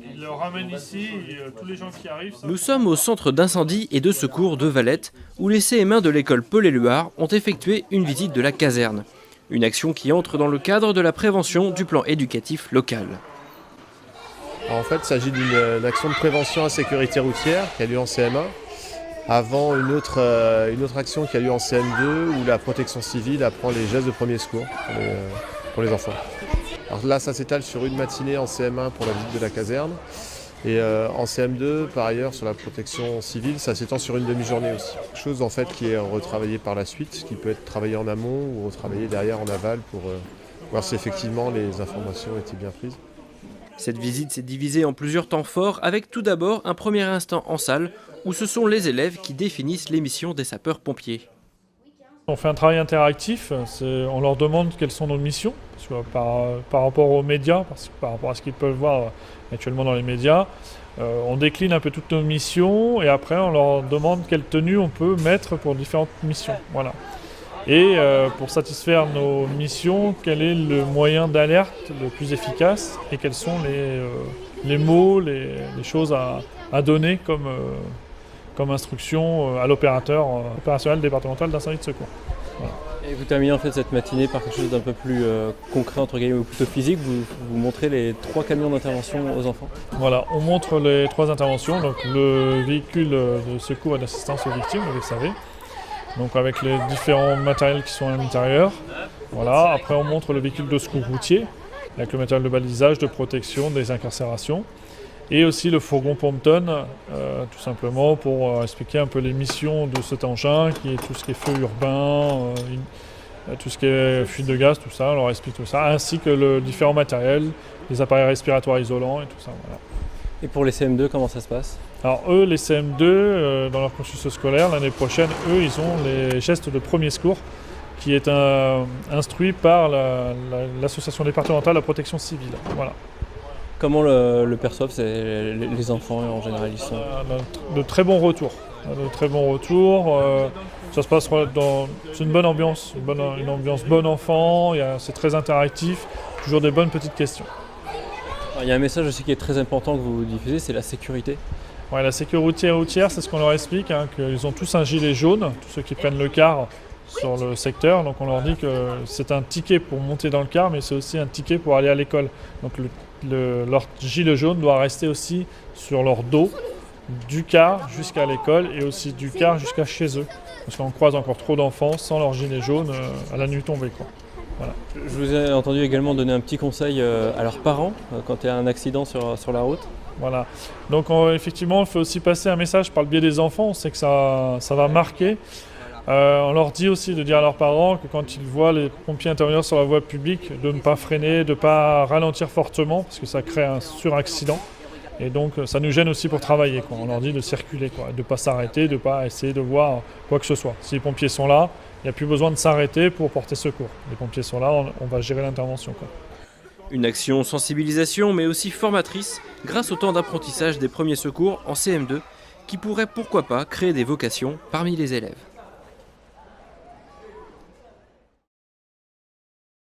Ils le ramènent ici et tous les gens qui arrivent... Nous sommes au centre d'incendie et de secours de Valette, où les CM1 de l'école Paul-Éluard ont effectué une visite de la caserne. Une action qui entre dans le cadre de la prévention du plan éducatif local. En fait, il s'agit d'une action de prévention à sécurité routière qui a lieu en CM1, avant une autre action qui a lieu en CM2 où la protection civile apprend les gestes de premier secours pour les enfants. Alors là, ça s'étale sur une matinée en CM1 pour la visite de la caserne. Et en CM2, par ailleurs, sur la protection civile, ça s'étend sur une demi-journée aussi. Chose en fait qui est retravaillée par la suite, qui peut être travaillée en amont ou retravaillée derrière en aval pour voir si effectivement les informations étaient bien prises. Cette visite s'est divisée en plusieurs temps forts, avec tout d'abord un premier instant en salle, où ce sont les élèves qui définissent les missions des sapeurs-pompiers. On fait un travail interactif, on leur demande quelles sont nos missions, parce que par rapport aux médias, par rapport à ce qu'ils peuvent voir actuellement dans les médias. On décline un peu toutes nos missions et après on leur demande quelle tenue on peut mettre pour différentes missions. Voilà. Et pour satisfaire nos missions, quel est le moyen d'alerte le plus efficace et quels sont les mots, les choses à donner comme instruction à l'opérateur opérationnel départemental d'incendie de secours. Voilà. Et vous terminez en fait cette matinée par quelque chose d'un peu plus concret, entre guillemets, ou plutôt physique. Vous montrez les 3 camions d'intervention aux enfants. Voilà, on montre les 3 interventions, donc le véhicule de secours et d'assistance aux victimes, vous le savez, donc avec les différents matériels qui sont à l'intérieur. Voilà. Après on montre le véhicule de secours routier, avec le matériel de balisage, de protection, des incarcérations. Et aussi le fourgon pompe-tonne, tout simplement pour expliquer un peu les missions de cet engin, qui est tout ce qui est feu urbain, tout ce qui est fuite de gaz, tout ça, on leur explique tout ça, ainsi que le différents matériels, les appareils respiratoires isolants et tout ça. Voilà. Et pour les CM2, comment ça se passe? Alors eux, les CM2, dans leur cursus scolaire, l'année prochaine, eux, ils ont les gestes de premier secours, qui est instruit par l'association départementale de la protection civile. Voilà. Comment le perçoivent les enfants en général? Ils sont... De très bons retours. Ça se passe c'est une bonne ambiance, une ambiance bon enfant, c'est très interactif, toujours des bonnes petites questions. Alors, il y a un message aussi qui est très important que vous diffusez, c'est la sécurité. Ouais, la sécurité routière, c'est ce qu'on leur explique, qu'ils ont tous un gilet jaune, tous ceux qui prennent le car sur le secteur. Donc on leur dit que c'est un ticket pour monter dans le car, mais c'est aussi un ticket pour aller à l'école. Donc leur gilet jaune doit rester aussi sur leur dos, du car jusqu'à l'école et aussi du car jusqu'à chez eux. Parce qu'on croise encore trop d'enfants sans leur gilet jaune à la nuit tombée, quoi. Voilà. Je vous ai entendu également donner un petit conseil à leurs parents quand il y a un accident sur la route. Voilà. Donc effectivement, il faut aussi passer un message par le biais des enfants. On sait que ça va marquer. On leur dit aussi de dire à leurs parents que quand ils voient les pompiers intervenir sur la voie publique, de ne pas freiner, de ne pas ralentir fortement, parce que ça crée un suraccident. Et donc ça nous gêne aussi pour travailler, quoi. On leur dit de circuler, quoi, de ne pas s'arrêter, de ne pas essayer de voir quoi que ce soit. Si les pompiers sont là, il n'y a plus besoin de s'arrêter pour porter secours. Les pompiers sont là, on va gérer l'intervention, quoi. Une action sensibilisation mais aussi formatrice grâce au temps d'apprentissage des premiers secours en CM2 qui pourrait pourquoi pas créer des vocations parmi les élèves.